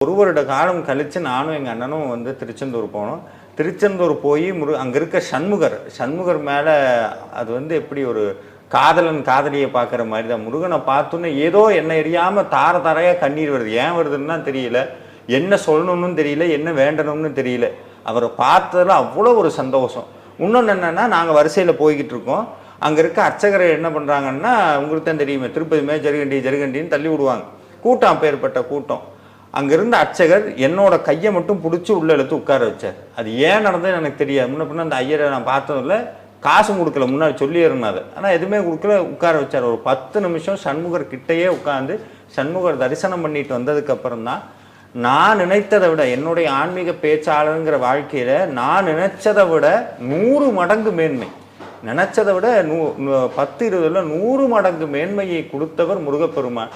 1 வருட காலம் கழித்து நானும் எங்கள் அண்ணனும் வந்து திருச்செந்தூர் போனோம். திருச்செந்தூர் போய் அங்கே இருக்க சண்முகர் மேலே அது வந்து எப்படி ஒரு காதலன் காதலியை பார்க்குற மாதிரி தான். முருகனை பார்த்தோன்னே ஏதோ என்னை எரியாமல் தாரையாக கண்ணீர் வருது. ஏன் வருதுன்னு தான் தெரியல, என்ன சொல்லணும்னு தெரியல, என்ன வேண்டணும்னு தெரியல. அவரை பார்த்ததில் அவ்வளோ ஒரு சந்தோஷம். இன்னொன்று என்னென்னா, நாங்கள் வரிசையில் போய்கிட்டு இருக்கோம். அங்கே இருக்க அர்ச்சகரை என்ன பண்ணுறாங்கன்னா, உங்களுக்கு தான் தெரியுமே, திருப்பதிமே ஜருகண்டின்னு தள்ளி விடுவாங்க. கூட்டம் அப்பேற்பட்ட கூட்டம். அங்கே இருந்த அர்ச்சகர் என்னோட கையை மட்டும் பிடிச்சி உள்ளே எடுத்து உட்கார வச்சார். அது ஏன் நடந்ததுன்னு எனக்கு தெரியாது. முன்ன பின்ன அந்த ஐயரை நான் பார்த்ததில்ல, காசும் கொடுக்கல, முன்னாடி சொல்லியிருந்தாரு. ஆனால் எதுவுமே கொடுக்கல, உட்கார வச்சார். ஒரு 10 நிமிஷம் சண்முகர் கிட்டையே உட்காந்து சண்முகர் தரிசனம் பண்ணிட்டு வந்ததுக்கப்புறம் தான் நான் நினைத்ததை விட, என்னுடைய ஆன்மீக பேச்சாளருங்கிற வாழ்க்கையில் நான் நினைச்சதை விட 100 மடங்கு மேன்மை, நினைச்சதை விட 10-20 100 மடங்கு மேன்மையை கொடுத்தவர் முருகப்பெருமான்.